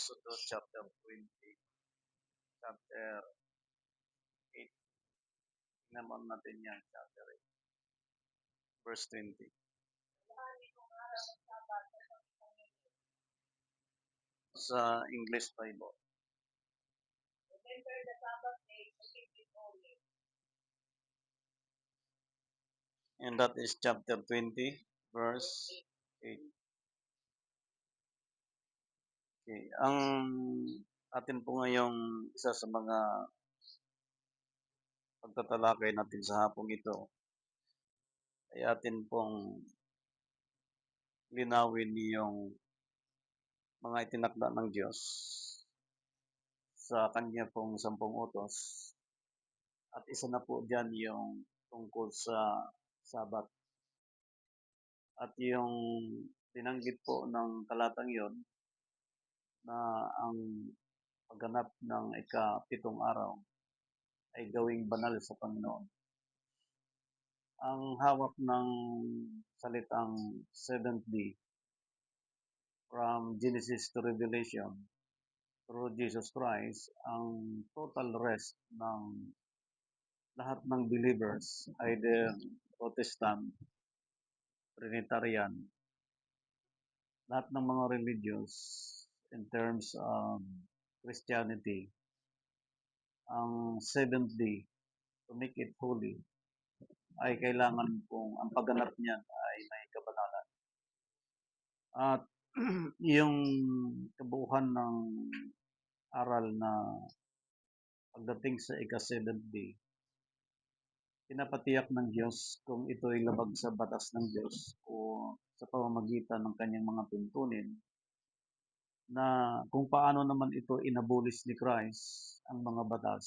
Exodus chapter 20, chapter 8. Tingnan natin yan, chapter 8, verse 20. Sa English Bible. And that is chapter 20, verse 8. Okay. Ang atin po ngayong isa sa mga pagtatalakay natin sa hapong ito ay atin pong linawin yung mga itinakda ng Diyos sa kanya pong 10 utos. At isa na po dyan yung tungkol sa Sabat. At yung tinanggit po ng talatang yon na ang pagganap ng ika-7 araw ay gawing banal sa Panginoon. Ang hawak ng salitang seventh day from Genesis to Revelation through Jesus Christ, ang total rest ng lahat ng believers, either Protestant, Trinitarian, lahat ng mga religious in terms of Christianity, ang seventh day, to make it holy, ay kailangan pong ang pagganap niyan ay may kabanalan. At yung kabuuhan ng aral na pagdating sa ika-seventh day, pinapatiyak ng Diyos kung ito ay labag sa batas ng Diyos o sa pamamagitan ng kanyang mga tuntunin, na kung paano naman ito inabulis ni Christ ang mga batas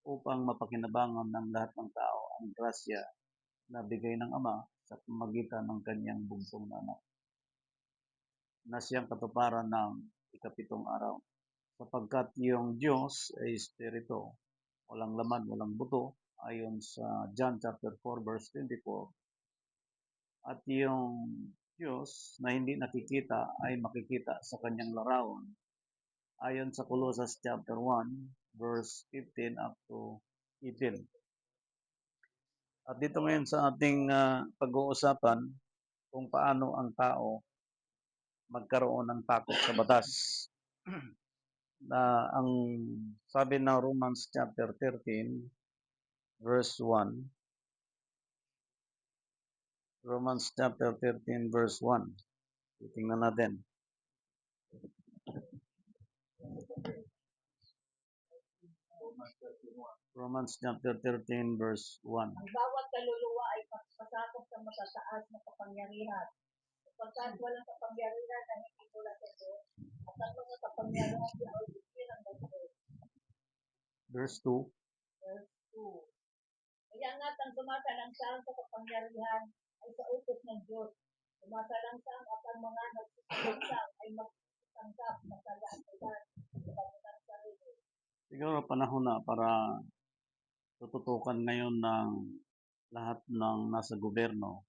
upang mapakinabangan ng lahat ng tao ang grasya na bigay ng Ama sa pamamagitan ng kanyang bunsong na anak, na siyang katuparan ng ika-7 araw. Sapagkat yung Diyos ay Espiritu, walang laman, walang buto, ayon sa John chapter 4 verse 24. At yung Diyos na hindi nakikita ay makikita sa kanyang larawan, ayon sa Colossus chapter 1 verse 15 up to 18. At dito ngayon sa ating pag-uusapan kung paano ang tao magkaroon ng takot sa batas. Na ang sabi ng Romans chapter 13 verse 1. Romans chapter 13 verse 1. Tingnan natin. Romans chapter 13 verse 1. Ang bawat kaluluwa ay pasakop sa matataas na kapangyarihan. Sapagkat walang kapangyarihan na hindi mula sa Diyos, at ang mga kapangyarihan niya ay bigyan ng Diyos. Verse 2. Verse 2. Kaya nga't ang sumasalangsang sa kapangyarihan ay sa utos ng Diyos. Sumasalangsang at ang mga nagsasalangsang ay magsasanggap na kalaan-kalaan sa kanilang sarili. Siguro panahon na para tututukan ngayon ng lahat ng nasa gobyerno,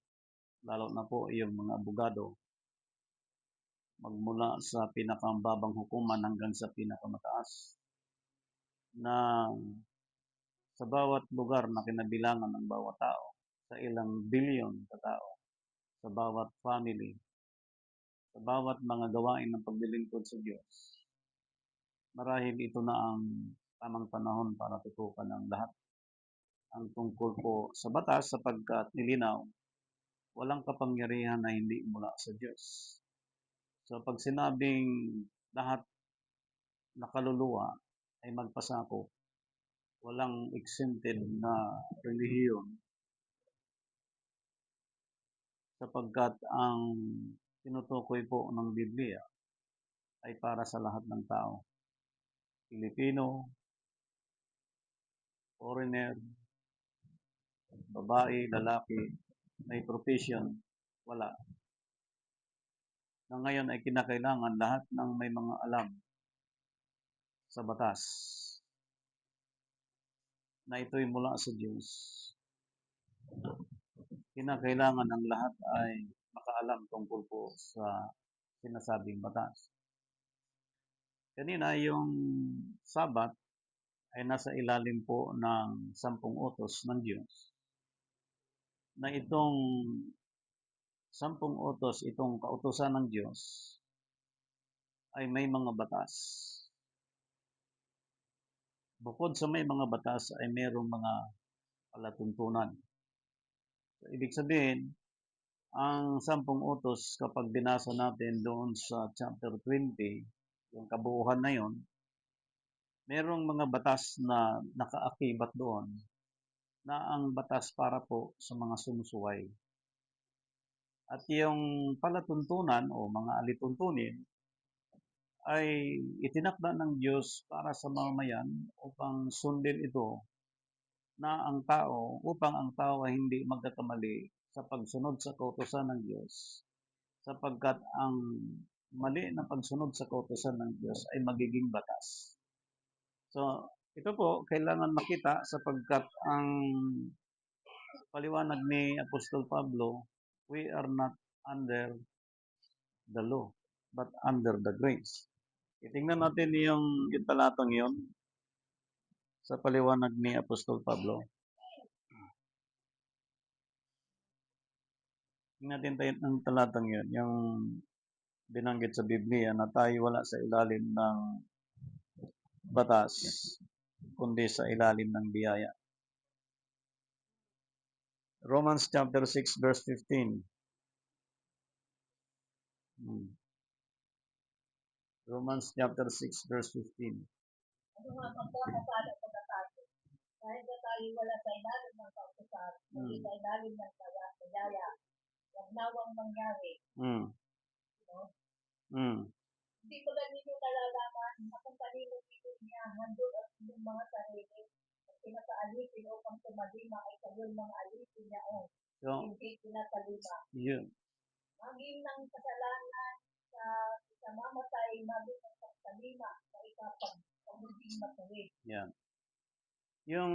lalo na po yung mga abogado, magmula sa pinakambabang hukuman hanggang sa pinakamataas, na sa bawat lugar na kinabilangan ng bawat tao, sa ilang bilyon na tao, sa bawat family, sa bawat mga gawain ng paglilingkod sa Diyos, marahil ito na ang tamang panahon para tutukan ng lahat ang tungkol po sa batas, sapagkat nilinaw, walang kapangyarihan na hindi mula sa Diyos. So pag sinabing lahat na kaluluwa ay magpasakop, walang exempted na relihiyon, sapagkat ang tinutukoy po ng Biblia ay para sa lahat ng tao. Pilipino, foreigner, babae, lalaki, may profession, wala. Na ngayon ay kinakailangan lahat ng may mga alam sa batas na ito'y mula sa Diyos. Kinakailangan ng lahat ay makaalam tungkol po sa sinasabing batas. kanina yung Sabat ay nasa ilalim po ng 10 utos ng Diyos, na itong 10 utos, itong kautusan ng Diyos ay may mga batas. Bukod sa may mga batas ay mayroong mga palatuntunan. So, ibig sabihin, ang 10 utos kapag binasa natin doon sa chapter 20, yung kabuuhan na yon, mayroong mga batas na nakaakibat doon na ang batas para po sa mga sumusuway. At yung palatuntunan o mga alituntunin ay itinakda ng Diyos para sa mamamayan upang sundin ito upang ang tao ay hindi magkakamali sa pagsunod sa kautusan ng Diyos, sapagkat ang mali na pagsunod sa kautusan ng Diyos ay magiging batas. So, ito po kailangan makita sapagkat ang paliwanag ni Apostol Pablo, we are not under the law, but under the grace. Itingnan natin yung talatang yon sa paliwanag ni Apostol Pablo. Tingnan natin ang talatang yon, yung binanggit sa Biblia na tayo wala sa ilalim ng batas, kundi sa ilalim ng biyaya. Romans chapter 6 verse 15. Romans chapter 6 verse 15. Ano nga magkakasala sa pagkakasala? Dahil na tayo wala sa ilalim ng kautusan, hindi sa ilalim ng biyaya, huwag nawang mangyari. No? Hindi ko lang ninyo nalalaman na kung kanino dito niya handog at inyong mga sarili at pinakaalitin upang tumalima ay kayo'y mga alitin niya hindi pinatalima. Maging ng kasalanan sa mamatay, maging ng pagtalima sa ikapag-pagiging matuwid. Yan. Yung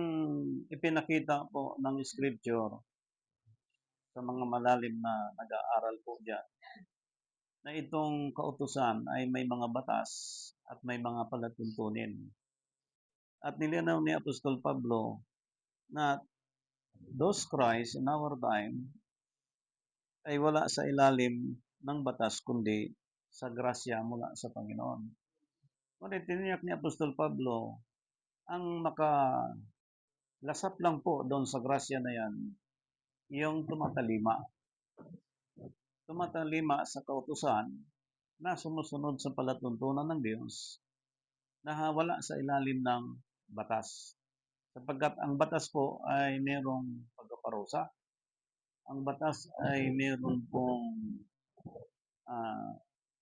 ipinakita po ng scripture sa mga malalim na nag-aaral po dyan, na itong kautusan ay may mga batas at may mga palatuntunin. At nilinaw ni Apostol Pablo na those Christ in our time ay wala sa ilalim ng batas kundi sa grasya mula sa Panginoon. Ngunit tiniyak ni Apostol Pablo, ang makalasap lang po doon sa grasya na yan, yung tumatalima sa kautusan na sumusunod sa palatuntunan ng Diyos na wala sa ilalim ng batas. Sapagkat ang batas po ay mayroong pagkaparusa. Ang batas ay mayroon pong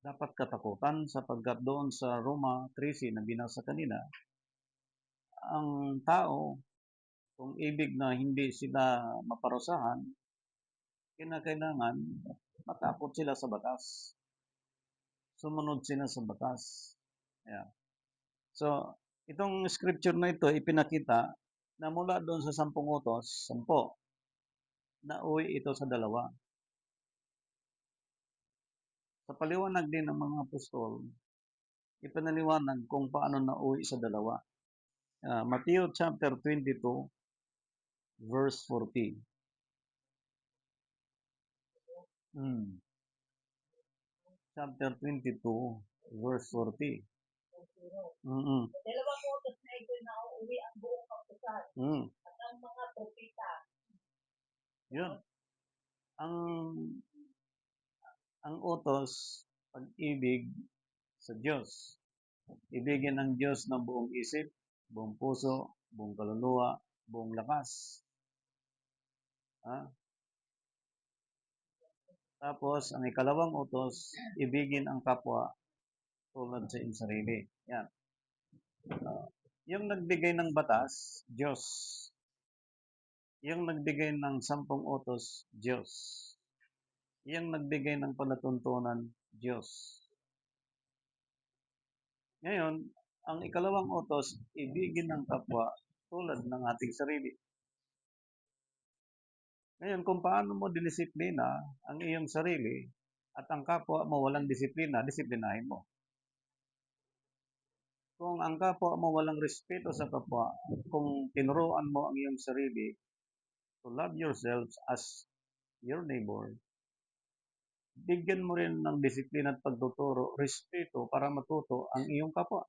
dapat katakutan, sapagkat doon sa Roma 13 na binasa kanina, ang tao, kung ibig na hindi sila maparusahan, kinakailangan matakot sila sa batas. Sumunod sila sa batas. Yeah. So, itong scripture na ito ipinakita na mula doon sa 10 utos, 10, nauwi ito sa 2. Sa paliwanag din ng mga apostol, ipinaliwanag kung paano nauwi sa 2. Matthew chapter 22 verse 40. Chapter 22 verse 40. Dalawang utos na ito na uuwi ang buong kautusan at ang mga propeta. Yun. Ang utos, pag-ibig sa Diyos. Ibigin ang Diyos ng buong isip, buong puso, buong kaluluwa, buong lakas. Tapos, ang ikalawang utos, ibigin ang kapwa tulad sa iyong sarili. Yan. Yung nagbigay ng batas, Diyos. Yung nagbigay ng 10 utos, Diyos. Yung nagbigay ng palatuntunan, Diyos. Ngayon, ang ikalawang utos, ibigin ng kapwa tulad ng ating sarili. Ngayon, kung paano mo dinisiplina ang iyong sarili at ang kapwa mo walang disiplina, disiplinahin mo. Kung ang kapwa mo walang respeto sa kapwa, kung tinuruan mo ang iyong sarili to love yourselves as your neighbor, bigyan mo rin ng disiplina at pagtuturo, respeto para matuto ang iyong kapwa.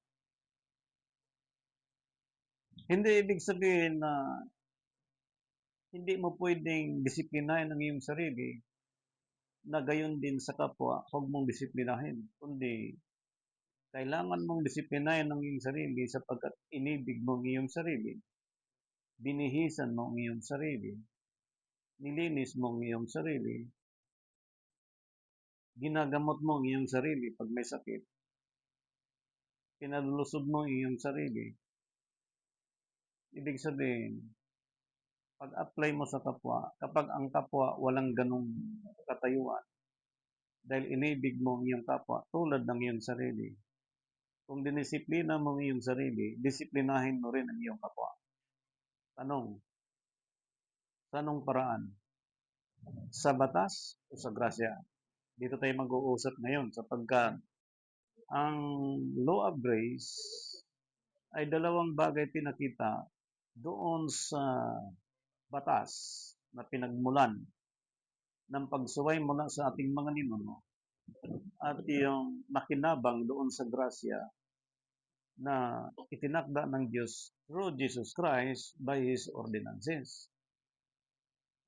Hindi ibig sabihin na hindi mo pwedeng disiplinahin ang iyong sarili na gayon din sa kapwa, huwag mong disiplinahin. Kundi, kailangan mong disiplinahin ang iyong sarili sapagkat inibig mo ang iyong sarili, binihisan mo ang iyong sarili, nilinis mo ang iyong sarili, ginagamot mo ang iyong sarili pag may sakit, pinalulusog mo ang iyong sarili. Ibig sabihin, pag-apply mo sa kapwa, kapag ang kapwa walang ganong katayuan, dahil inibig mo ang iyong kapwa tulad ng iyong sarili, kung dinisiplina mo ang iyong sarili, disiplinahin mo rin ang iyong kapwa. Tanong, sa anong paraan? Sa batas o sa grasya? Dito tayo mag-uusap ngayon sapagkat ang law of grace ay dalawang bagay pinakita doon sa batas na pinagmulan ng pagsuway mula sa ating mga ninuno at yung nakinabang doon sa grasya na itinakda ng Diyos through Jesus Christ by His ordinances.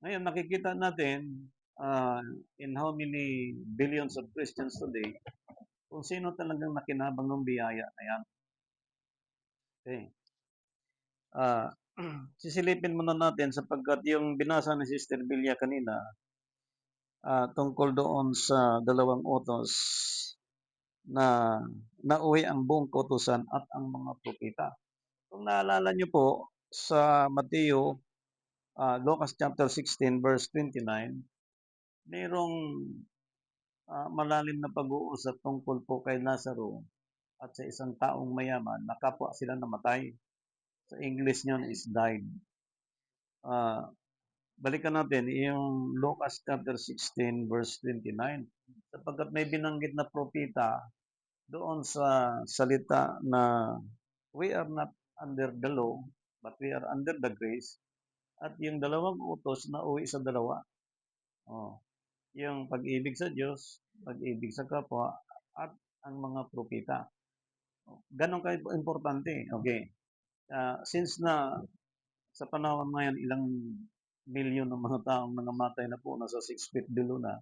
Ngayon, nakikita natin in how many billions of Christians today kung sino talagang nakinabang ng biyaya na yan. Okay. Sisilipin muna natin sapagkat yung binasa ni Sister Bilya kanina tungkol doon sa dalawang utos na nauwi ang buong kautusan at ang mga propeta. Kung naalala nyo po sa Mateo, Lucas chapter 16 verse 29, mayroong malalim na pag-uusap tungkol po kay Lazaro at sa isang taong mayaman na kapwa sila namatay. Sa English niyon is died. Balikan natin yung Lucas chapter 16 verse 29 sapagkat may binanggit na propeta doon sa salita na we are not under the law but we are under the grace at yung dalawang utos na uwi sa dalawa. Yung pag-ibig sa Diyos, pag-ibig sa kapwa at ang mga propeta. Ganon ka importante. Okay. Since na sa panahon ngayon ilang milyon ng mga taong nangamatay na po, nasa 6 feet below na,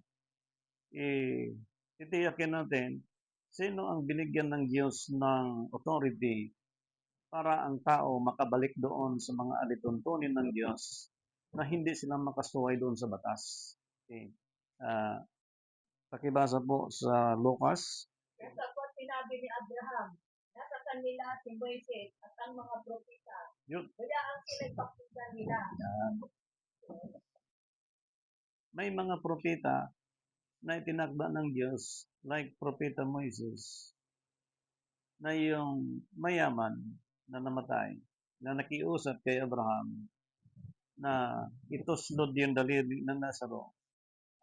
titiyakin natin, sino ang binigyan ng Diyos ng authority para ang tao makabalik doon sa mga alituntunin ng Diyos na hindi sila makasuway doon sa batas. Okay. Pakibasa po sa Lucas. Nasa po sinabi ni Abraham, nasa kanila si Moises at ang mga propeta. Yun. Kaya ang pinagpakita nila. Yan. May mga propeta na itinakda ng Diyos like propeta Moises na yung mayaman na namatay na nakiusap kay Abraham na ituslod yung daliri ng Lazaro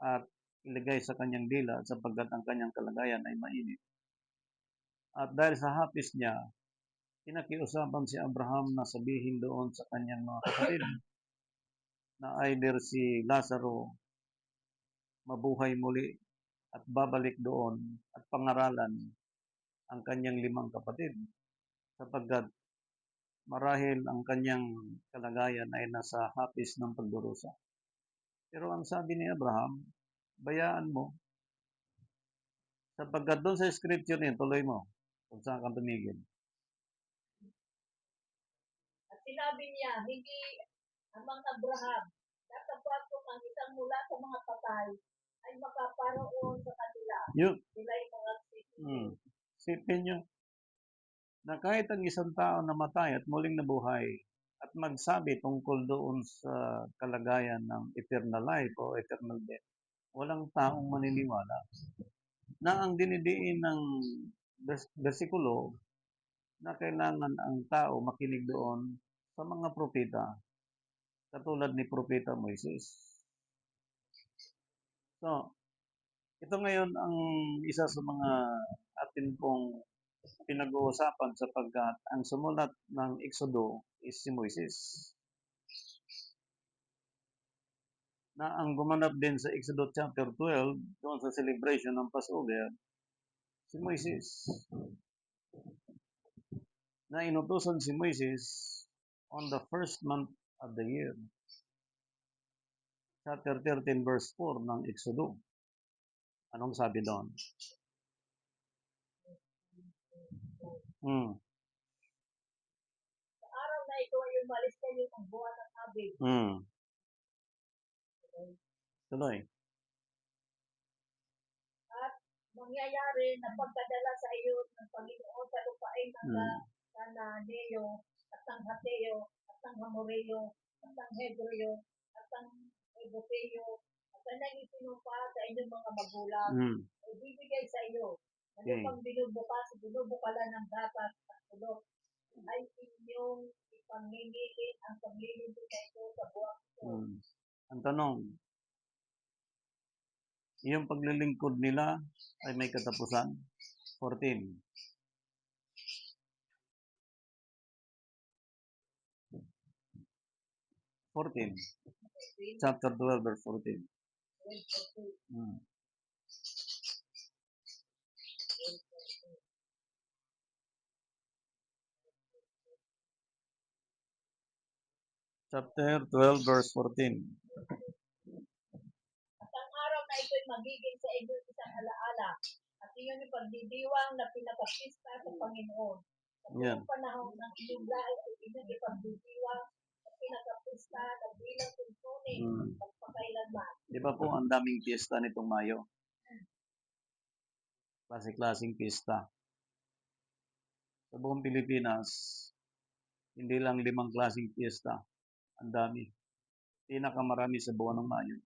at ilagay sa kanyang dila sapagkat ang kanyang kalagayan ay mainit. At dahil sa hapis niya, pinakiusapan si Abraham na sabihin doon sa kanyang mga kapatid na either si Lazaro mabuhay muli at babalik doon at pangaralan ang kanyang 5 kapatid sapagkat marahil ang kanyang kalagayan ay nasa hapis ng pagdurusa. Pero ang sabi ni Abraham, bayaan mo sapagkat doon sa scripture niya, tuloy mo kung saan kang tumigil. At sinabi niya, hindi amang Abraham, natapos ko ang isang mula sa mga patay ay makaparoon sa kanila. Yun. Sila'y mga Sipin nyo na kahit ang isang tao namatay at muling nabuhay at magsabi tungkol doon sa kalagayan ng eternal life o eternal death, walang taong maniniwala na ang dinidiin ng bersikulo na kailangan ang tao makinig doon sa mga propeta katulad ni Propeta Moises. So, ito ngayon ang isa sa mga atin pong pinag-uusapan sapagkat ang sumulat ng Exodo is si Moises. Na ang gumanap din sa Exodus chapter 12, doon sa celebration ng Passover, si Moises. Na inutusan si Moises on the first month of the year. Chapter 13 verse 4 ng Exodo. Anong sabi doon? Sa araw na ito ay umalis kayo ng buwan ng Abib. Tuloy. At mangyayari na pagkadala sa iyo ng Panginoon sa lupain ng Cananeo at ng Hateo at ng Hamoreo at ng Hebreo at ng Ebuseo at ang isinumpa sa inyong mga magulang ay bibigay sa iyo. Ano pang binubukalan ng dapat at tulog ay inyong ipamimili ang paglilingkod na ito sa buwang ito. Ang tanong, yung paglilingkod nila ay may katapusan? 14. Chapter 12, verse 14. Chapter 12, verse 14. At ang araw na ito ay magiging sa inyo isang alaala at iyon yung pagdidiwang na pinapapista sa Panginoon. Sa buong panahon ng inyong lahi ay inyong ipagdidiwang na pinapapista na bilang tuntunin magpakailanman. Di ba po ang daming piyesta nitong Mayo? Klase-klaseng piyesta. Sa buong Pilipinas, hindi lang 5 klaseng piyesta. Ang dami. Pinakamarami sa buwan ng Mayo.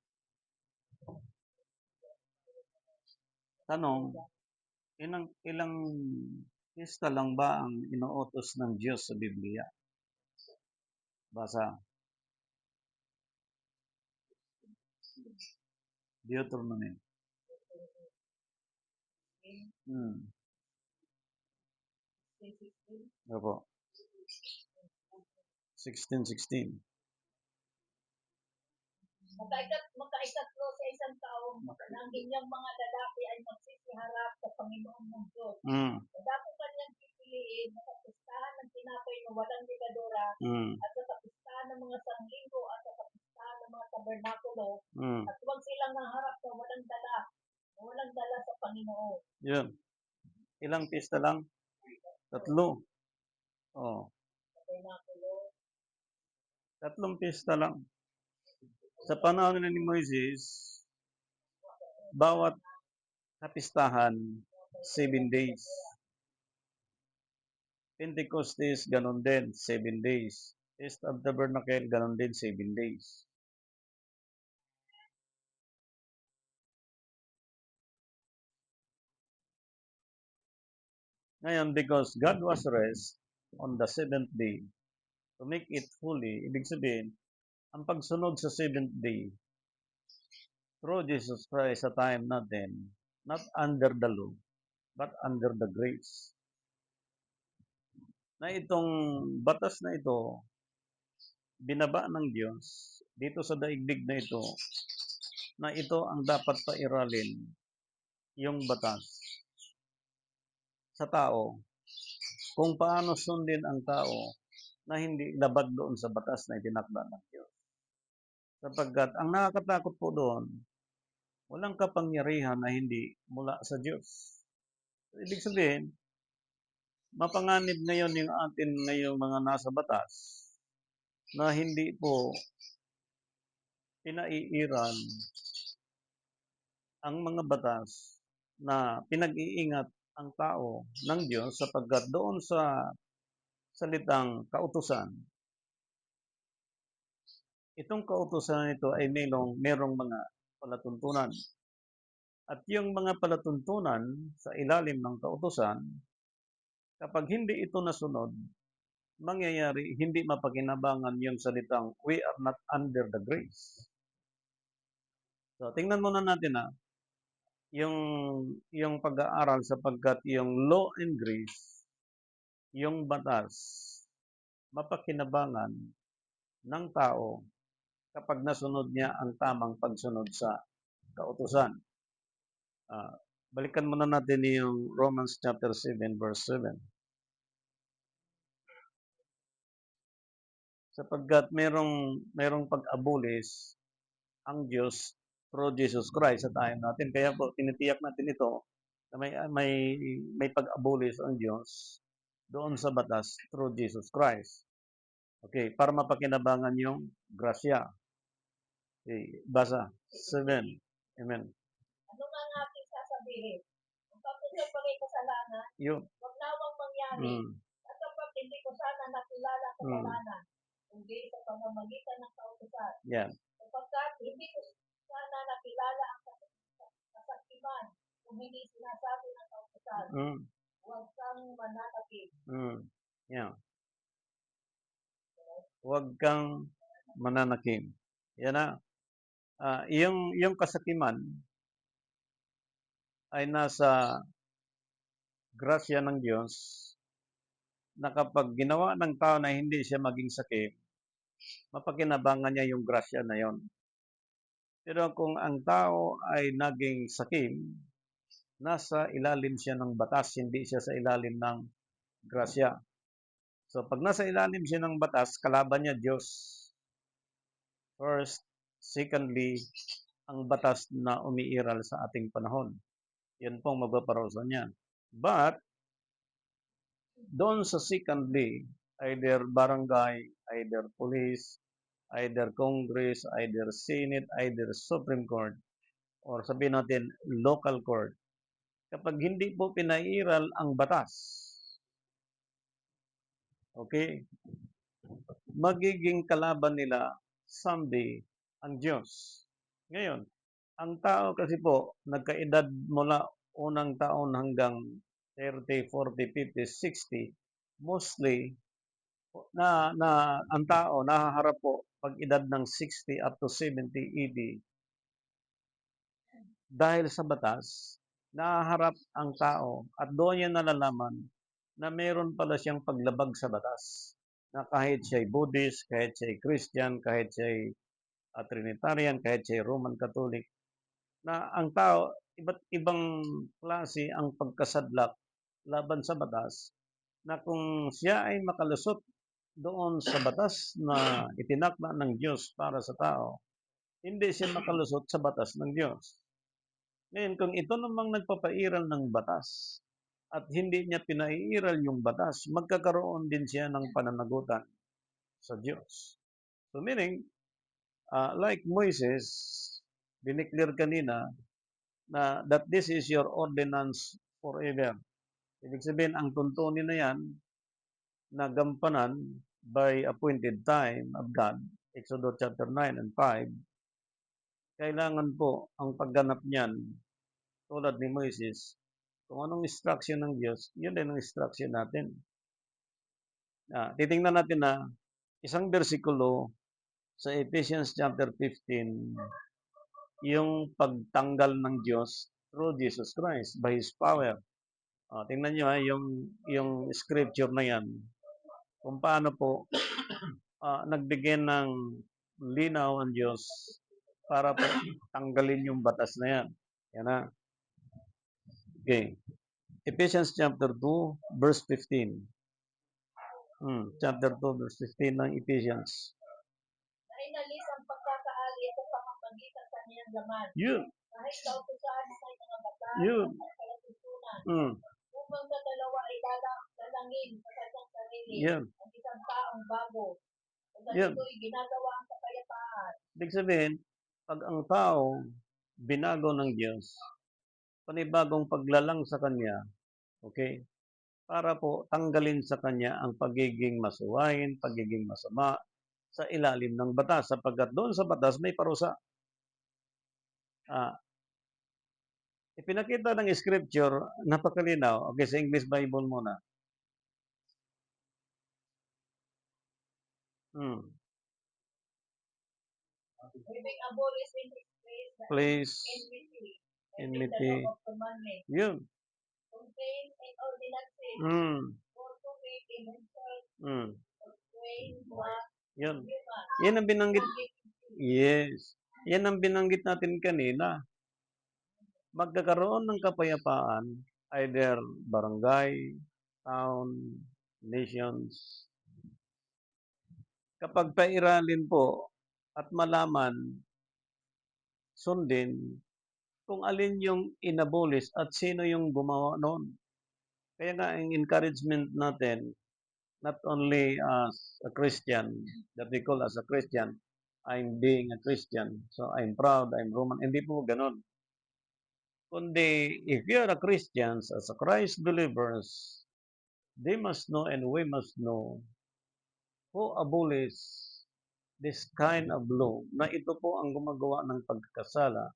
Tanong, ilang piyesta lang ba ang inuutos ng Diyos sa Biblia? Basa. Deuteronomy. Opo. 16:16. Magkaisatlo sa isang taong na ang inyong mga lalaki ay magsisiharap sa Panginoon ng Diyos. Dako kanyang pipiliin na kapistahan ng tinapay na walang ligadura at sa kapistahan ng mga sanglinggo at sa kapistahan ng mga tabernakulo at huwag silang naharap na walang dala sa Panginoon. Yun. Ilang pista lang? 3. Oh. Tabernakulo. 3 pista lang. Sa panahon ni Moises, bawat kapistahan, 7 days. Pentecostes, ganon din, 7 days. Feast of Tabernacle, ganon din, 7 days. Ngayon, because God was rest on the 7th day, to make it fully, ibig sabihin, ang pagsunod sa 7th day, through Jesus Christ sa time natin, not under the law, but under the grace. Na itong batas na ito, binaba ng Diyos dito sa daigdig na ito ang dapat pairalin yung batas sa tao kung paano sundin ang tao na hindi labag doon sa batas na itinakda ng Diyos. Sapagkat ang nakakatakot po doon, walang kapangyarihan na hindi mula sa Diyos. Ibig sabihin, mapanganib ngayon yung atin ngayong mga nasa batas na hindi po pinaiiran ang mga batas na pinag-iingat ang tao ng Diyos sapagkat doon sa salitang kautusan, itong kautusan nito ay merong mga palatuntunan. At yung mga palatuntunan sa ilalim ng kautusan, kapag hindi ito nasunod, mangyayari, hindi mapakinabangan yung salitang, we are not under the grace. So, tingnan muna natin yung pag-aaral sapagkat yung law and grace, yung batas, mapakinabangan ng tao kapag nasunod niya ang tamang pagsunod sa kautusan. Balikan muna natin yung Romans chapter 7 verse 7. Sapagkat merong pag-abulis ang Diyos through Jesus Christ sa tayo natin. Kaya po tinitiyak natin ito na may pag-abulis ang Diyos doon sa batas through Jesus Christ. Okay, para mapakinabangan yung grasya. Okay, basa 7. Amen. Ano nga ang ating sasabihin? Ang kapag may kasalanan, Yun. wag nawang mangyari. At kapag hindi ko sana nakilala ang kasalanan, kundi sa pamamagitan ng kautusan. Yeah. Sapagkat hindi ko sana nakilala ang kasakiman kung hindi sinasabi ng kautusan. Huwag kang mananakit. Yeah. Huwag kang mananakim. Yan na. Yung kasakiman ay nasa grasya ng Diyos na kapag ginawa ng tao na hindi siya maging sakim, mapakinabangan niya yung grasya na yon. Pero kung ang tao ay naging sakim, nasa ilalim siya ng batas, hindi siya sa ilalim ng grasya. So pag nasa ilalim siya ng batas, kalaban niya Diyos. First, secondly, ang batas na umiiral sa ating panahon. Yan pong magpaparusa niya. But, doon sa secondly, either barangay, either police, either Congress, either Senate, either Supreme Court, or sabihin natin local court, kapag hindi po pinairal ang batas, okay, magiging kalaban nila someday ang Diyos. Ngayon, ang tao kasi po, nagkaedad mula unang taon hanggang 30, 40, 50, 60, mostly, ang tao nahaharap po pag edad ng 60 up to 70, 80, dahil sa batas, nahaharap ang tao at doon niya nalalaman na meron pala siyang paglabag sa batas. Na kahit siya'y Buddhist, kahit siya'y Christian, kahit siya'y Trinitarian, kahit siya'y Roman Catholic, na ang tao, iba't ibang klase ang pagkasadlak laban sa batas, na kung siya ay makalusot doon sa batas na itinakda ng Diyos para sa tao, hindi siya makalusot sa batas ng Diyos. Ngayon, kung ito namang nagpapairal ng batas at hindi niya pinaiiral yung batas, magkakaroon din siya ng pananagutan sa Diyos. So meaning, like Moises, dineclare kanina na that this is your ordinance forever. Ibig sabihin, ang tuntunin na yan na gampanan by appointed time of God, Exodus chapter 9 and 5, kailangan po ang pagganap niyan tulad ni Moises, kung anong instruction ng Diyos, yun din ang instruction natin. Titingnan natin na isang bersikulo sa Ephesians chapter 15, yung pagtanggal ng Diyos through Jesus Christ by His power. Tingnan nyo yung scripture na yan, kung paano po nagbigay ng linaw ang Diyos para po tanggalin yung batas na yan. Yan na. Okay. Ephesians chapter 2, verse 15. Chapter 2, verse 15 ng Ephesians. Na inalis ang pagkakaali sa pamamagitan sa niyang laman. Yun. Kahit kautusan sa mga batas Yun. at kalatutunan. Upang sa dalawa ay lalangin sa kanyang sarili. Yun. Ang isang taong bago. At Yun. ito'y ginagawa ang kapayapaan. Ibig sabihin, pag ang tao binago ng Diyos, panibagong paglalang sa Kanya, okay, para po tanggalin sa Kanya ang pagiging masuwain, pagiging masama sa ilalim ng batas, sapagkat doon sa batas may parusa. Ipinakita ng scripture, napakalinaw. Okay, sa English Bible muna. Having abolished in his place the Please. enmity keeping the enmity. law of commandments, Yun. complaint and ordinances, Mm. or to make an insult Mm. or strain what Yun. human, Yan ang binanggit. subject Yes. Yan ang binanggit natin kanina. Magkakaroon ng kapayapaan, either barangay, town, nations. Kapag pairalin po at malaman, sundin, kung alin yung inabolis at sino yung gumawa noon. Kaya nga, ang encouragement natin, not only as a Christian, that we call as a Christian, I'm being a Christian, so I'm proud, I'm Roman. Hindi po ganun. Kundi, if you are a Christians, as a Christ believers, they must know and we must know who abolish this kind of law na ito po ang gumagawa ng pagkasala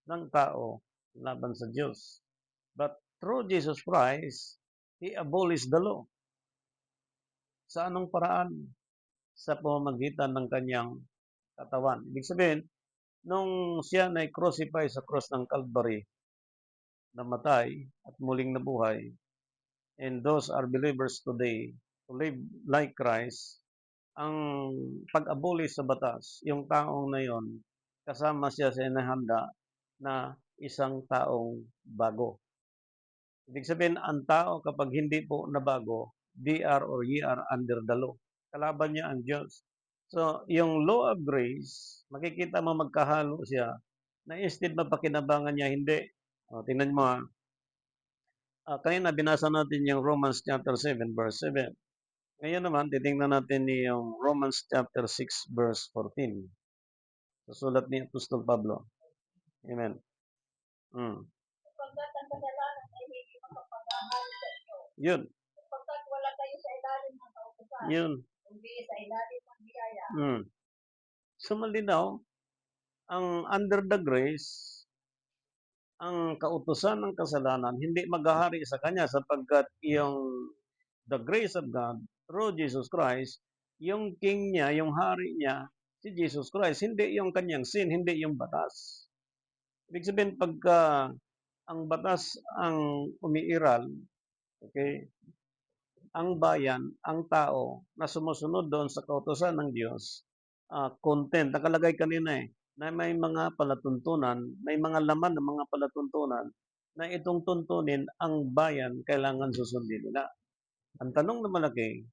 ng tao laban sa Diyos. But through Jesus Christ, He abolished the law. Sa anong paraan? Sa pamamagitan ng kanyang katawan. Ibig sabihin, nung siya na crucify sa cross ng Calvary, namatay at muling nabuhay, and those are believers today to live like Christ, ang pag-abolish sa batas, yung taong na yon, kasama siya sa inahanda na isang taong bago. Ibig sabihin, ang tao kapag hindi po nabago, they are or ye are under the law. Kalaban niya ang Diyos. So, yung law of grace, makikita mo magkahalo siya na instead mapakinabangan niya, hindi. O, tingnan mo, kanina binasa natin yung Romans chapter 7, verse 7. Ngayon naman, titingnan natin yung Romans chapter 6, verse 14. Sa sulat ni Apostol Pablo. Amen. sapagkat ang kasalanan ay hindi makapag-ahari sa inyo, Yun. sapagkat wala kayo sa ilalim ng kautusan, Yun. kundi sa ilalim ng biyaya. So, malinaw, ang under the grace, ang kautusan ng kasalanan, hindi maghahari sa kanya sapagkat yung the grace of God through Jesus Christ, yung king niya, yung hari niya, si Jesus Christ, hindi yung kanyang sin, hindi yung batas. Ibig sabihin, pagka ang batas ang umiiral, okay, ang bayan, ang tao na sumusunod doon sa kautusan ng Diyos, content, nakalagay kanina na may mga palatuntunan, may mga laman ng mga palatuntunan na itong tuntunin ang bayan kailangan susundin nila. Ang tanong na malaki,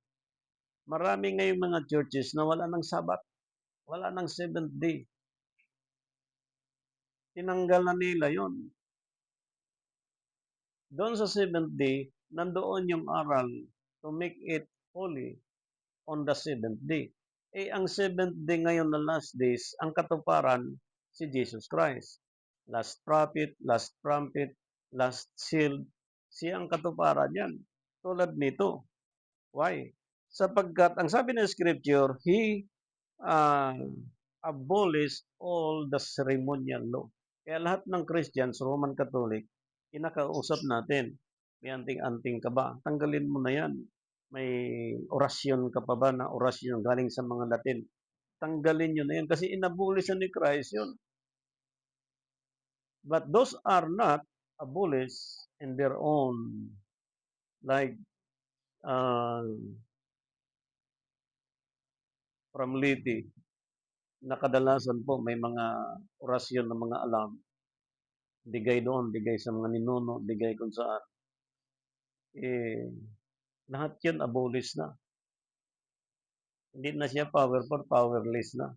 marami ngayong mga churches na wala ng Sabat, wala ng seventh day. Tinanggal na nila yon. Doon sa seventh day, nandoon yung aral to make it holy on the seventh day. Ang seventh day ngayon na last days, ang katuparan, si Jesus Christ. Last prophet, last trumpet, last seal, siya ang katuparan yan. Tulad nito. Why? Sapagkat, ang sabi ng scripture, He abolished all the ceremonial law. Kaya lahat ng Christians, Roman Catholic, kinakausap natin, may anting-anting ka ba? Tanggalin mo na yan. May orasyon ka pa ba na orasyon galing sa mga Latin? Tanggalin nyo na yan kasi inabolish ni Christ yun. But those are not abolished in their own, like from Liti, na kadalasan po may mga orasyon ng mga alam, bigay doon, bigay sa mga ninuno, bigay kung saan. Lahat yun abolish na. Hindi na siya powerful, powerless na.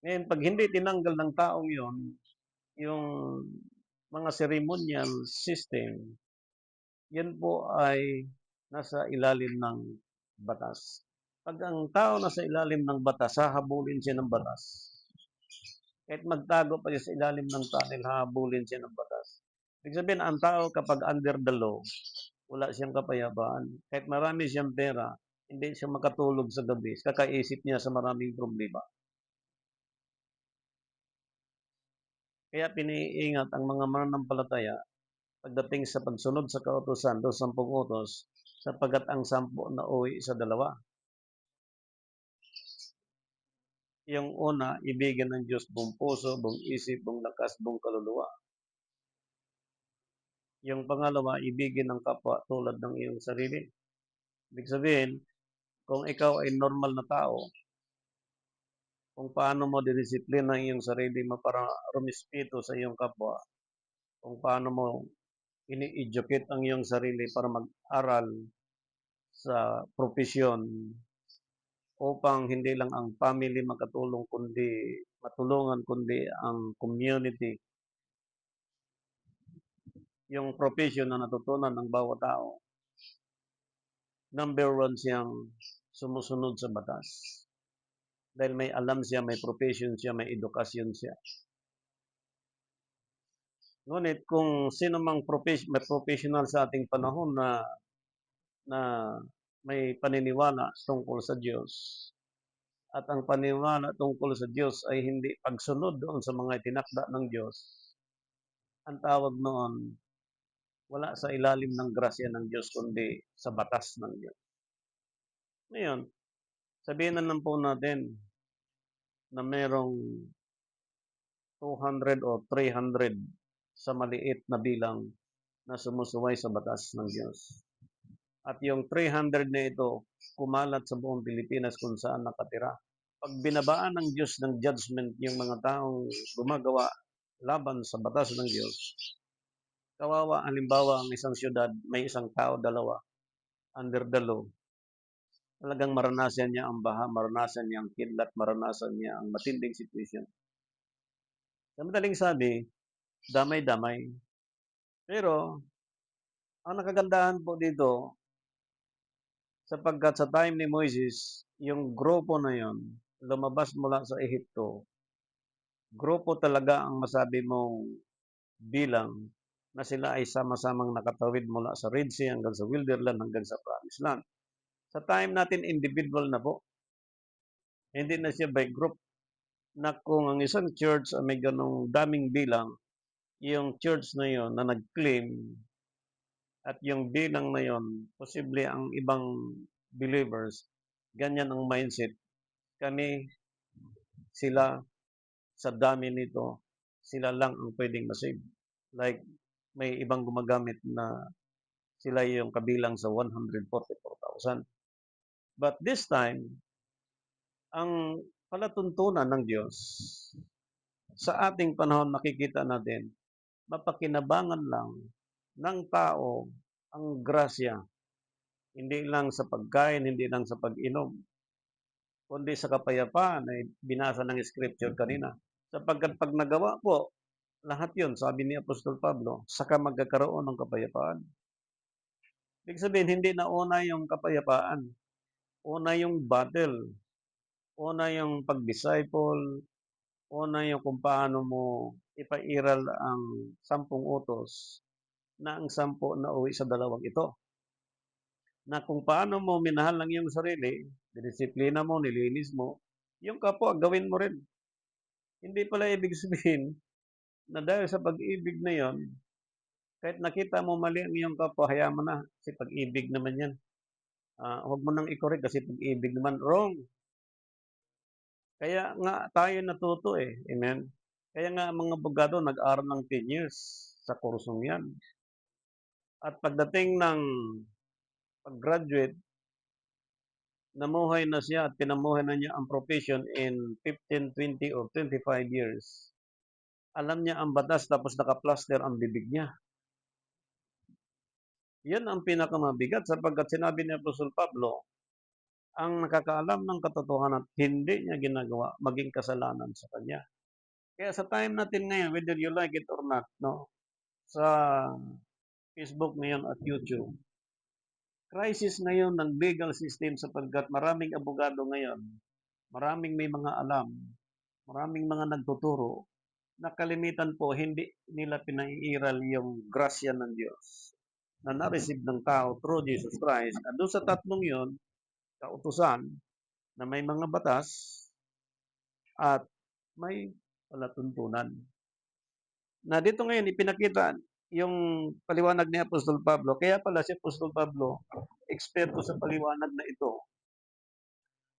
Ngayon, pag hindi tinanggal ng taong yon, yung mga ceremonial system, yan po ay nasa ilalim ng batas. Pag ang tao nasa ilalim ng batas, hahabulin siya ng batas. Kahit magtago pa siya sa ilalim ng tunnel, hahabulin siya ng batas. Ibig sabihin, ang tao kapag under the law, wala siyang kapayapaan. Kahit marami siyang pera, hindi siya makatulog sa gabi. Kakaisip niya sa maraming problema. Kaya piniingat ang mga mananampalataya pagdating sa pagsunod sa kautusan, doon 10 utos, sapagat ang 10 na uwi sa 2. Yung una, ibigin ng Diyos buong puso, buong isip, buong lakas, buong kaluluwa. Yung pangalawa, ibigin ng kapwa tulad ng iyong sarili. Ibig sabihin, kung ikaw ay normal na tao, kung paano mo didisiplina ang iyong sarili mo para rumispeto sa iyong kapwa, kung paano mo ini-educate ang iyong sarili para mag-aral sa profesyon upang hindi lang ang family makatulong kundi matulungan kundi ang community. Yung profession na natutunan ng bawat tao, number one siyang sumusunod sa batas. Dahil may alam siya, may profession siya, may edukasyon siya. Ngunit kung sino mang may professional sa ating panahon na may paniniwala tungkol sa Diyos, at ang paniniwala tungkol sa Diyos ay hindi pagsunod doon sa mga itinakda ng Diyos, ang tawag noon, wala sa ilalim ng grasya ng Diyos kundi sa batas ng Diyos. Ngayon, sabihin na lang po natin na merong 200 o 300 sa maliit na bilang na sumusuway sa batas ng Diyos. At yung 300 na ito, kumalat sa buong Pilipinas kung saan nakatira. Pag binabaan ng Diyos ng judgment yung mga taong gumagawa laban sa batas ng Diyos, kawawa, halimbawa, ang isang syudad, may isang tao, dalawa, under the law, talagang maranasan niya ang baha, maranasan niya ang kidlat, maranasan niya ang matinding situation. Sa madaling sabi, damay-damay. Pero, ang nakagandahan po dito, sapagkat sa time ni Moises, yung grupo na yon lumabas mula sa Ehipto, grupo talaga ang masabi mong bilang na sila ay sama-samang nakatawid mula sa Red Sea hanggang sa Wilderland hanggang sa Promised Land. Sa time natin, individual na po. Hindi na siya by group na kung ang isang church ay may ganong daming bilang, yung church na yon na nag-claim at yung bilang na yon, posible ang ibang believers, ganyan ang mindset. Kami, sila, sa dami nito, sila lang ang pwedeng masave. Like, may ibang gumagamit na sila yung kabilang sa 144,000. But this time, ang palatuntunan ng Diyos, sa ating panahon makikita natin, mapakinabangan lang ng tao ang grasya, hindi lang sa pagkain, hindi lang sa pag-inom, kundi sa kapayapaan ay binasa ng scripture kanina. Sapagkat pag nagawa po, lahat yun, sabi ni Apostol Pablo, saka magkakaroon ng kapayapaan. Ibig sabihin, hindi na una yung kapayapaan. Una yung battle. Una yung pag-disciple. Una yung kung paano mo ipairal ang 10 utos na ang 10 na uwi sa 2 ito. Na kung paano mo minahal ang iyong sarili, disiplina mo, nilinis mo, yung kapwa, gawin mo rin. Hindi pala ibig sabihin na dahil sa pag-ibig na yon, kahit nakita mo mali ang iyong kapwa, hayaan mo na. Kasi pag-ibig naman yan. Huwag mo nang i-correct kasi pag-ibig naman. Wrong. Kaya nga tayo natuto eh. Amen? Kaya nga mga abogado nag-aral ng 10 years sa kursong yan. At pagdating ng pag-graduate, namuhay na siya at pinamuhay na niya ang profession in 15, 20, or 25 years. Alam niya ang batas tapos naka-plaster ang bibig niya. Yan ang pinakamabigat sapagkat sinabi ni Apostol Pablo, ang nakakaalam ng katotohanan at hindi niya ginagawa, maging kasalanan sa kanya. Kaya sa time natin ngayon, whether you like it or not, no, sa Facebook ngayon at YouTube, crisis ngayon ng legal system sapagkat maraming abogado ngayon, maraming may mga alam, maraming mga nagtuturo, na kalimitan po hindi nila pinaiiral yung grasya ng Diyos na na-receive ng tao through Jesus Christ. At doon sa tatlong yon, kautusan na may mga batas at may palatuntunan. Na dito ngayon ipinakita yung paliwanag ni Apostol Pablo. Kaya pala si Apostol Pablo, eksperto sa paliwanag na ito.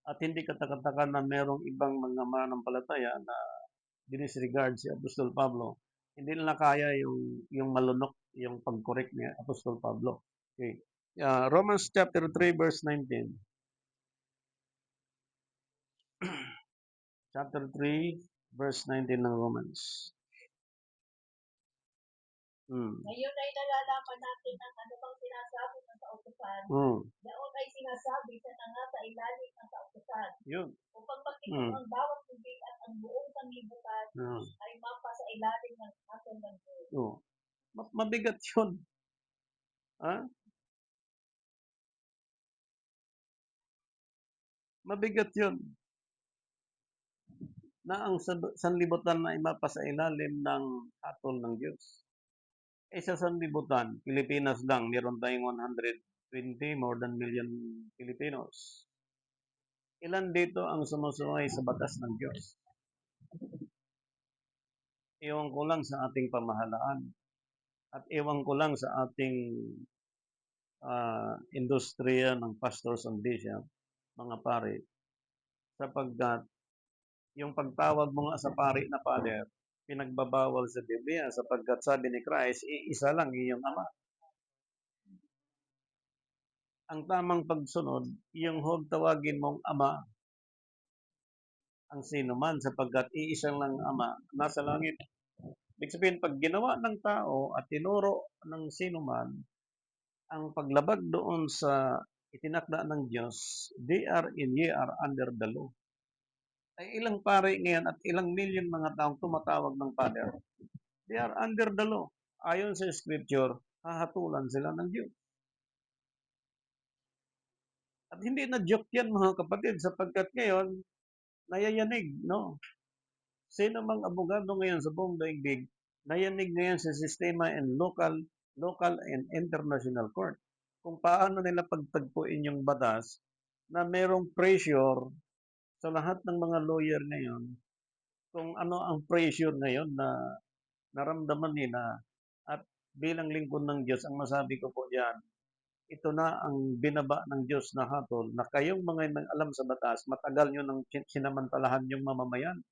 At hindi katakataka na merong ibang mga mananampalataya na dinisregard si Apostol Pablo. Hindi nila kaya yung malunok, yung pag-correct ni Apostol Pablo. Okay. Romans chapter 3 verse 19. Chapter 3 verse 19 ng Romans. Ngayon ay nalalaman natin ang anumang sinasabi ng kautusan. Yaon ay sinasabi sa nangasa-ilalim ng kautusan. Yun. Upang magtipon ang bawat tubig at ang buong sanlibutan ay mapasa ilalim ng hatol ng Diyos. Mabigat yun. Ha? Mabigat yun. Na ang sanlibutan ay mapasa ilalim ng hatol ng Diyos. Sa sanlibutan, Pilipinas lang, meron tayong 120 more than million Filipinos. Ilan dito ang sumusunod sa batas ng Diyos? Ewan ko lang sa ating pamahalaan at ewan ko lang sa ating industriya ng pastors and bishop, mga pare, sapagkat yung pagtawag mo nga sa pari na father, pinagbabawal sa Biblia sapagkat sabi ni Christ, iisa lang iyong ama. Ang tamang pagsunod, yung huwag tawagin mong ama ang sino man sapagkat iisang lang ama nasa langit. Ibig sabihin, pag ginawa ng tao at tinuro ng sino man ang paglabag doon sa itinakda ng Diyos, they are under the law. Ay ilang pare ngayon at ilang milyon mga taong tumatawag ng Father, they are under the law. Ayon sa Scripture, hahatulan sila ng Diyos. At hindi na joke yan mga kapatid sapagkat ngayon, nayayanig, no? Sino mang abogado ngayon sa buong daigdig, nayanig ngayon sa sistema and local and international court. Kung paano nila pagtagpuin yung batas na merong pressure sa lahat ng mga lawyer ngayon, kung ano ang pressure ngayon na naramdaman nila. At bilang lingkod ng Diyos, ang masabi ko po diyan, ito na ang binaba ng Diyos na hatol na kayong mga alam sa batas, matagal nyo nang sinamantalahan yung mamamayan.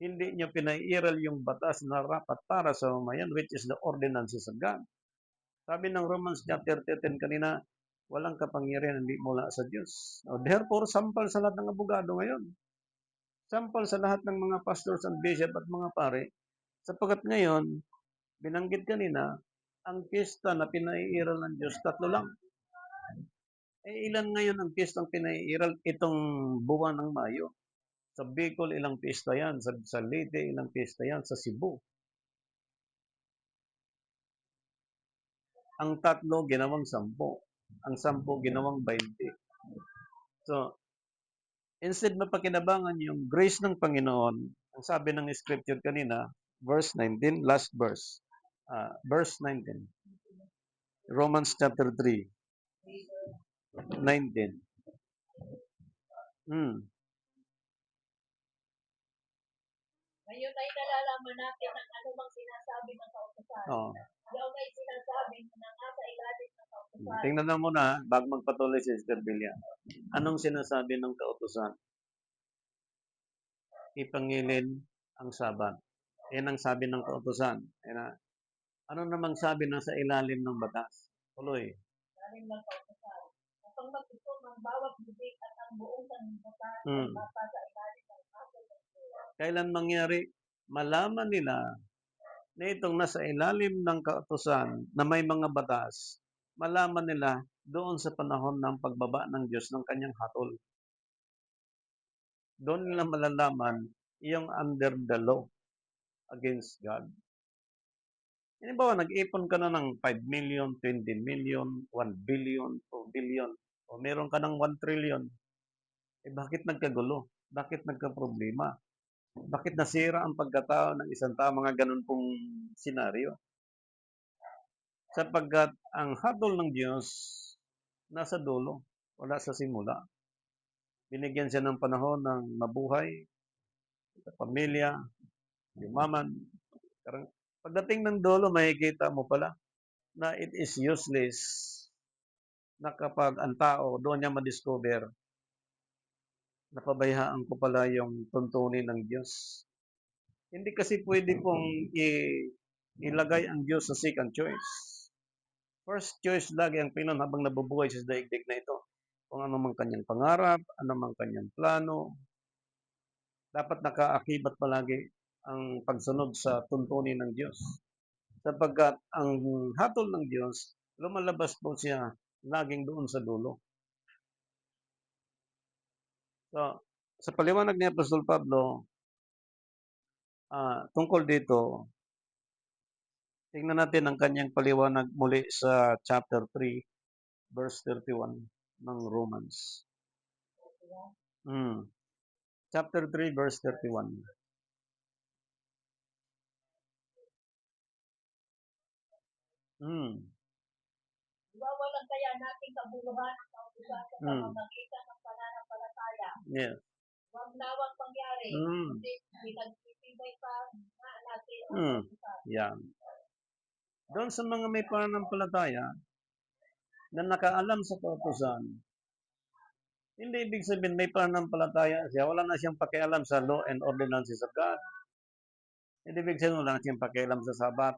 Hindi nyo pinairal yung batas na rapat para sa mamamayan, which is the ordinances of God. Sabi ng Romans chapter 10 kanina, walang kapangyarihan hindi mula sa Diyos. Therefore, sampal sa lahat ng abogado ngayon. Sampal sa lahat ng mga pastors and bishop at mga pare. Sapagkat ngayon, binanggit kanina, ang pista na pinaiiral ng Diyos, 3 lang. Ilan ngayon ang pistang pinaiiral itong buwan ng Mayo? Sa Bicol, ilang pista yan. Sa Leyte, ilang pista yan. Sa Cebu. Ang 3 ginawang 10. Ang 10 ginawang 20. So, instead mapakinabangan yung grace ng Panginoon, ang sabi ng scripture kanina, verse 19, last verse. Verse 19. Romans chapter 3. 19. Ngayon ay nalalaman natin ang anumang sinasabi ng kautusan. Yaon ay sinasabi na nasa ilalim ng kautusan. Tingnan na muna bago magpatuloy si Sister Bilya. Anong sinasabi ng kautusan? Ipangilin ang Sabat. Yan ang sabi ng kautusan. Ano namang sabi na sa ilalim ng batas? Tuloy. Ilalim ng kautusan. Upang magtipon ang bawat bibig at ang buong sanlibutan ay mapasa ilalim ng hatol ng Diyos. Kailan mangyari? Malaman nila na itong nasa ilalim ng kautusan na may mga batas, malaman nila doon sa panahon ng pagbaba ng Diyos ng kanyang hatol. Doon nila malalaman yung under the law against God. Halimbawa, nag-ipon ka na ng 5 million, 20 million, 1 billion, 2 billion, o meron ka ng 1 trillion. Bakit nagkagulo? Bakit nagka-problema? Bakit nasira ang pagkatao ng isang tao, mga ganun pong senaryo? Sapagkat ang hatol ng Diyos nasa dulo, wala sa simula. Binigyan siya ng panahon ng mabuhay, sa pamilya, yumaman. Pagdating ng dulo, makikita mo pala na it is useless na kapag ang tao doon niya ma-discover napabayaan ko pala yung tuntunin ng Diyos. Hindi kasi pwede pong ilagay ang Diyos sa second choice. First choice lagi ang Panginoon habang nabubuhay sa daigdig na ito. Kung ano man kanyang pangarap, ano man kanyang plano, dapat nakaakibat palagi ang pagsunod sa tuntunin ng Diyos. Sapagkat ang hatol ng Diyos, lumalabas po siya laging doon sa dulo. So, sa paliwanag ni Apostol Pablo, tungkol dito, tingnan natin ang kanyang paliwanag muli sa chapter 3, verse 31 ng Romans. Chapter 3, verse 31. Iwawalan kaya natin kabuluhan ang kautusan sa pamamagitan ng pananampalataya. Yes. Huwag nawang pangyari, kundi pinagtitibay pa nga natin ang kautusan. Yan. Doon sa mga may pananampalataya na nakaalam sa kautusan, hindi ibig sabihin may pananampalataya siya, wala na siyang pakialam sa law and ordinances of God. Hindi ibig sabihin wala na siyang pakialam sa Sabat.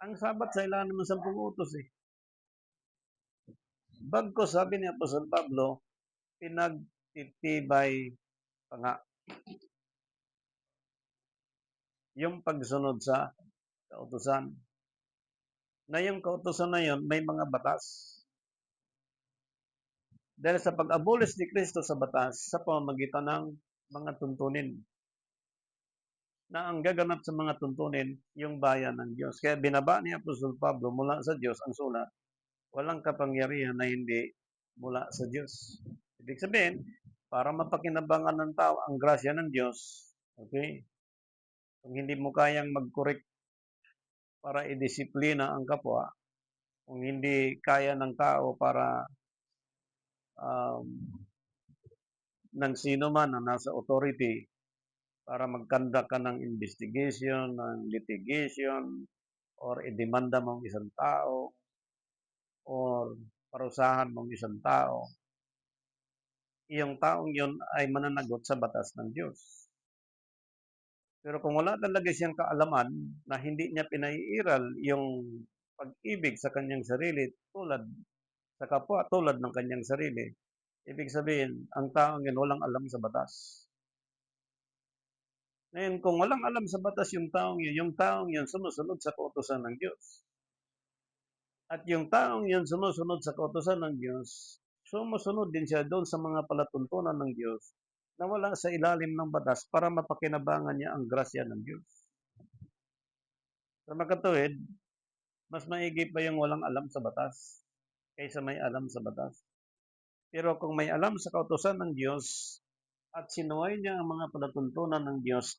Ang Sabat sa ilan naman 10 utos eh. Bagko sabi ni Apostol Pablo, pinagtitibay pa nga yung pagsunod sa kautusan. Na yung kautusan na yun, may mga batas. Dahil sa pag-abolish ni Kristo sa batas, sa pamamagitan ng mga tuntunin. Na ang gaganap sa mga tuntunin, yung bayan ng Diyos. Kaya binaba ni Apostol Pablo mula sa Diyos ang sulat, walang kapangyarihan na hindi mula sa Diyos. Ibig sabihin, para mapakinabangan ng tao ang grasya ng Diyos, okay? Kung hindi mo kayang mag-correct para i-disiplina ang kapwa, kung hindi kaya ng tao para ng sino man na nasa authority para mag-conduct ka ng investigation, ng litigation, or idemanda mong isang tao, or parusahan mong isang tao, iyong taong yun ay mananagot sa batas ng Diyos. Pero kung wala talaga siyang kaalaman na hindi niya pinaiiral yung pag-ibig sa kanyang sarili tulad sa kapwa, tulad ng kanyang sarili, ibig sabihin, ang taong yun walang alam sa batas. Ngayon, kung walang alam sa batas yung taong yun sumusunod sa kautusan ng Diyos. At yung taong yun sumusunod sa kautusan ng Diyos, sumusunod din siya doon sa mga palatuntunan ng Diyos na wala sa ilalim ng batas para mapakinabangan niya ang grasya ng Diyos. Sa makatuwid, mas maigi pa yung walang alam sa batas kaysa may alam sa batas. Pero kung may alam sa kautusan ng Diyos at sinuway niya ang mga palatuntunan ng Diyos,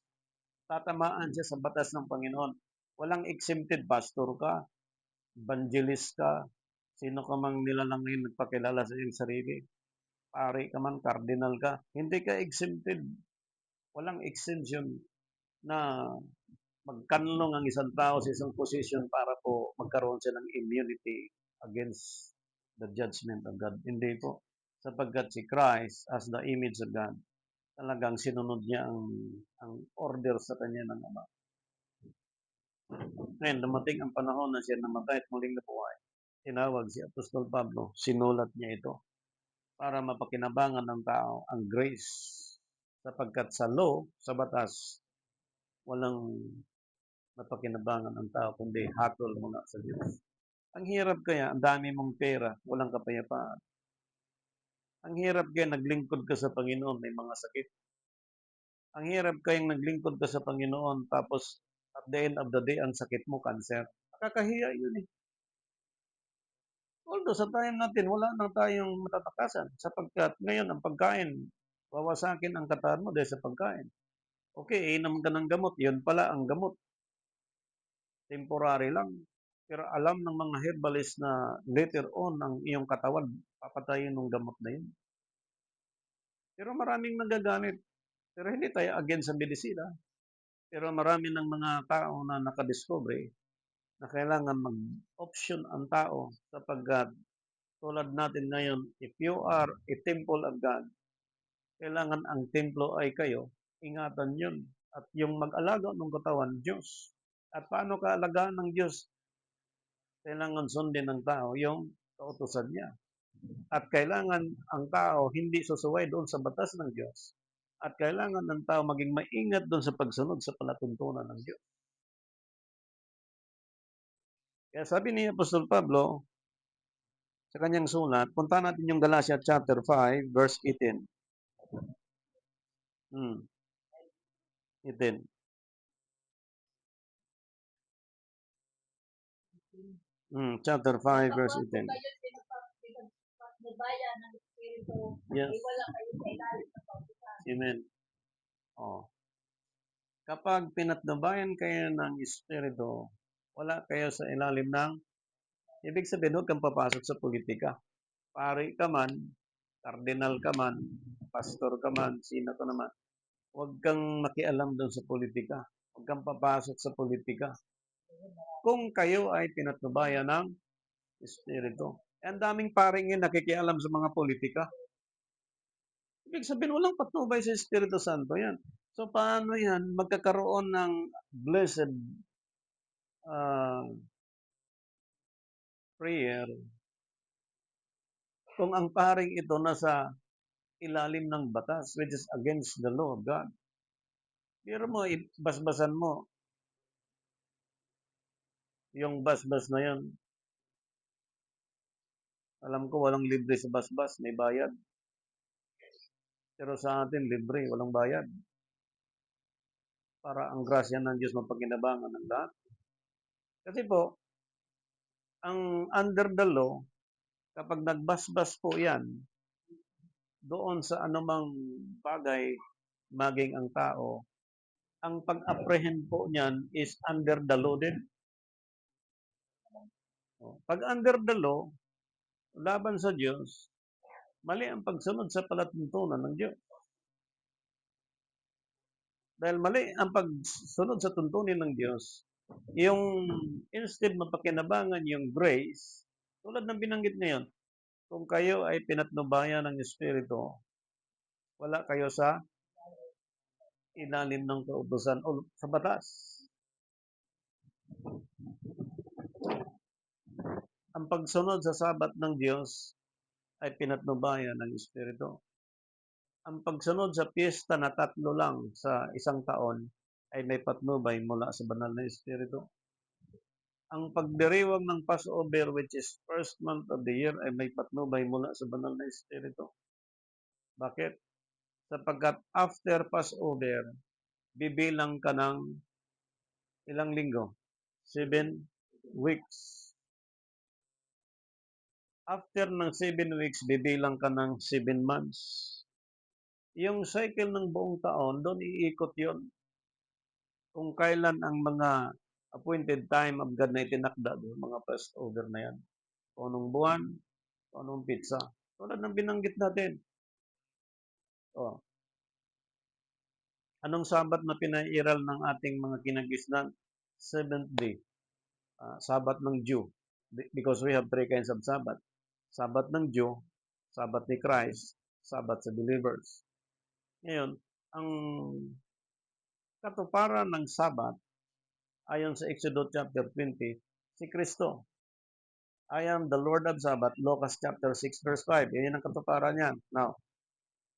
tatamaan siya sa batas ng Panginoon. Walang exempted, pastor ka, evangelist ka, sino ka mang nilalang ngayon nagpakilala sa iyong sarili, pari ka man, cardinal ka, hindi ka exempted. Walang exemption na magkanlong ang isang tao sa isang position para po magkaroon siya ng immunity against the judgment of God. Hindi po. Sapagkat si Christ, as the image of God, talagang sinunod niya ang order sa kanya ng Ama. Ngayon, dumating ang panahon na siya namatay at muling nabuhay. Tinawag si Apostol Pablo, sinulat niya ito para mapakinabangan ng tao ang grace. Sapagkat sa law, sa batas, walang mapakinabangan ng tao kundi hatol mula sa Diyos. Ang hirap kaya, ang dami mong pera, walang kapayapaan. Ang hirap kaya naglingkod ka sa Panginoon, may mga sakit. Ang hirap kayang naglingkod ka sa Panginoon, tapos at the end of the day, ang sakit mo, cancer. Nakakahiya yun eh. Although sa time natin, wala na tayong matatakasan sapagkat ngayon ang pagkain, wawasakin ang katawan mo dahil sa pagkain. Okay, inom ka ng gamot, yun pala ang gamot. Temporary lang. Pero alam ng mga herbalist na later on ang iyong katawan, papatayin ng gamot na yun. Pero maraming nagagamit. Pero hindi tayo against sa medisina. Pero marami ng mga tao na nakadiscover na kailangan mag-option ang tao sapagkat tulad natin ngayon, if you are a temple of God, Kailangan ang templo ay kayo, ingatan yun. At yung mag-alaga ng katawan, Diyos. At paano kaalagaan ng Diyos? Kailangan sundin ng tao yung kautusan niya. At kailangan ang tao hindi susuway doon sa batas ng Diyos. At kailangan ng tao maging maingat doon sa pagsunod sa palatuntunan ng Diyos. Kaya sabi ni Apostol Pablo sa kanyang sulat, punta natin yung Galatia chapter 5, verse 18. 18. Chapter 5, verse Kapag po 18. kayo pinagpatnubayan ng Espiritu, Yes. ay wala kayo sa ilalim ng kautusan. Amen. Oh. Kapag pinatnubayan kayo ng Espiritu, wala kayo sa ilalim ng, ibig sabihin, huwag kang papasok sa politika. Pari ka man, kardinal ka man, pastor ka man, sino ka naman, huwag kang makialam doon sa politika. Huwag kang papasok sa politika. Kung kayo ay pinatnubayan ng Espiritu. Ang daming paring yun nakikialam sa mga politika. Ibig sabihin, walang patnubay sa Espiritu Santo yan. So, paano yan magkakaroon ng blessed prayer kung ang paring ito nasa ilalim ng batas, which is against the law of God? Pero mo, basbasan mo yung basbas na yan. Alam ko, walang libre sa basbas, may bayad. Pero sa atin, libre, walang bayad. Para ang grasya ng Diyos mapagkinabangan ng lahat. Kasi po, ang under the law, kapag nagbasbas po yan, doon sa anumang bagay, maging ang tao, ang pag-apprehend po niyan is under the law din. Pag under the law, laban sa Diyos, mali ang pagsunod sa palatuntunan ng Diyos. Dahil mali ang pagsunod sa tuntunin ng Diyos, yung instead mapakinabangan yung grace, tulad ng binanggit ngayon, kung kayo ay pinatnubayan ng Espiritu, wala kayo sa ilalim ng kautusan o sa batas. Ang pagsunod sa sabat ng Diyos ay pinatnubayan ng Espiritu. Ang pagsunod sa piyesta na 3 lang sa isang taon ay may patnubay mula sa banal na Espiritu. Ang pagdiriwang ng Passover, which is first month of the year, ay may patnubay mula sa banal na Espiritu. Bakit? Sapagkat after Passover, bibilang ka ng ilang linggo? 7 weeks. After ng 7 weeks, bibilang ka ng 7 months. Yung cycle ng buong taon, doon iikot yon. Kung kailan ang mga appointed time of God na itinakda doon, mga Passover na yan. Kung anong buwan, kung anong pizza. Tulad ng binanggit natin. Oh. Anong sabat na pinairal ng ating mga kinagisnan? 7th day. Sabat ng Jew. Because we have 3 kinds of Sabbath. Sabat ng Jew, Sabat ni Christ, Sabat sa believers. Ngayon, ang katuparan ng Sabat, ayon sa Exodus chapter 20, si Kristo. I am the Lord of Sabbath, Lucas chapter 6 verse 5. Yan ang katuparan niyan. Now,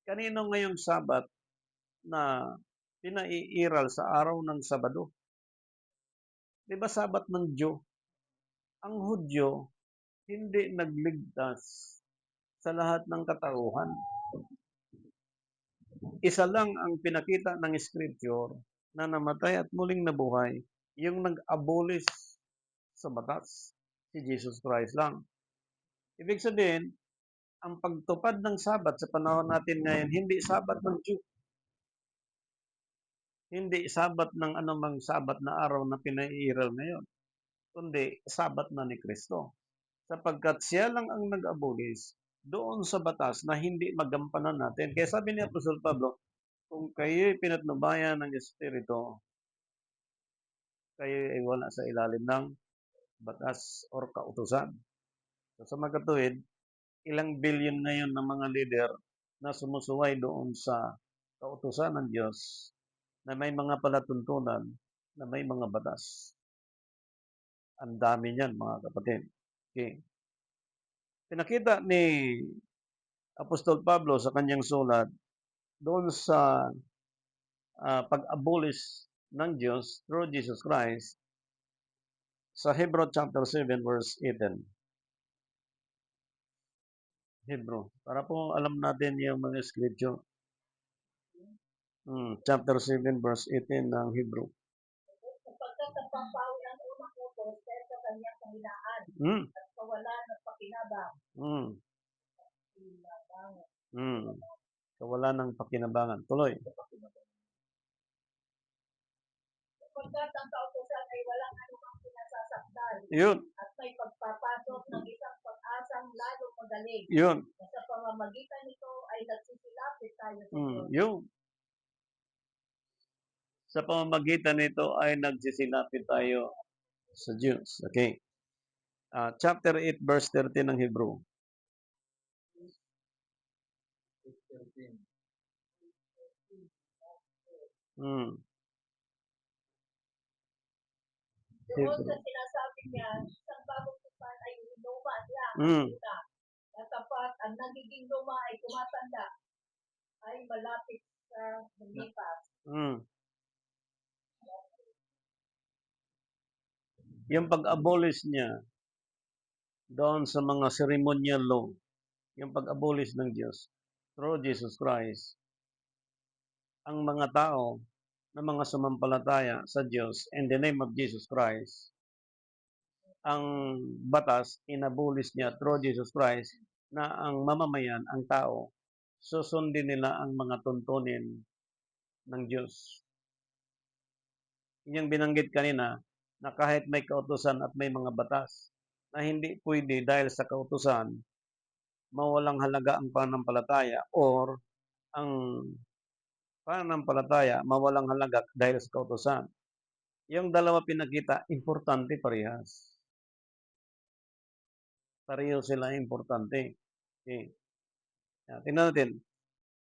kanino ngayong Sabat na pinaiiral sa araw ng Sabado? Di ba Sabat ng Jew? Ang Hudyo, hindi nagligtas sa lahat ng katauhan. Isa lang ang pinakita ng Scripture na namatay at muling nabuhay, yung nag-abolish sa batas, si Jesus Christ lang. Ibig sabihin, ang pagtupad ng Sabat sa panahon natin ngayon, hindi Sabat ng Jew. Hindi Sabat ng anumang Sabat na araw na pinaiiral ngayon, kundi Sabat na ni Kristo. Sapagkat siya lang ang nag-abolish doon sa batas na hindi magampanan natin. Kaya sabi ni Apostol Pablo, kung kayo'y pinatnubayan ng Espiritu, kayo ay wala sa ilalim ng batas or kautusan. So, sa magkatuwid, ilang billion ngayon ng mga leader na sumusuway doon sa kautusan ng Diyos na may mga palatuntunan, na may mga batas. Ang dami niyan, mga kapatid. Okay. Pinakita ni Apostol Pablo sa kanyang sulat doon sa pag-abolish ng Diyos through Jesus Christ sa Hebrew chapter 7 verse 18. Hebrew. Para po alam natin yung mga scripture. Chapter 7 verse 18 ng Hebrew. Sapagkat ang pangpawi ng unang utos dahil sa kanyang kahinaan at kawalan ng pakinabang. Kawalan ng pakinabangan. Tuloy. Sapagkat ang kautosan ay walang anumang pinasasakdal Yun. at may pagpapasok ng isang pag-asang lalong magaling. Yun. Na sa pamamagitan nito ay nagsisilapit tayo sa Diyos. Yun. Sa pamamagitan nito ay nagsisilapit tayo sa Diyos. Okay. Chapter 8 verse 13 ng Hebrew. 13. Doon sa sinasabi niya, isang bagong tipan ay luma niya ang una. Na tapat ang nagiging luma ay tumatanda, ay malapit sa lumipas. Yung pag-abolish niya doon sa mga ceremonial law, yung pag-abolish ng Diyos through Jesus Christ, ang mga tao na mga sumampalataya sa Diyos in the name of Jesus Christ, ang batas, inabolish niya through Jesus Christ, na ang mamamayan, ang tao, susundin nila ang mga tuntunin ng Diyos. Yung binanggit kanina, na kahit may kautusan at may mga batas, na hindi pwede dahil sa kautusan, mawalang halaga ang pananampalataya or ang pananampalataya mawalang halaga dahil sa kautusan. Yung dalawa pinakita, importante parehas. Pareho sila importante. Okay. Tingnan natin.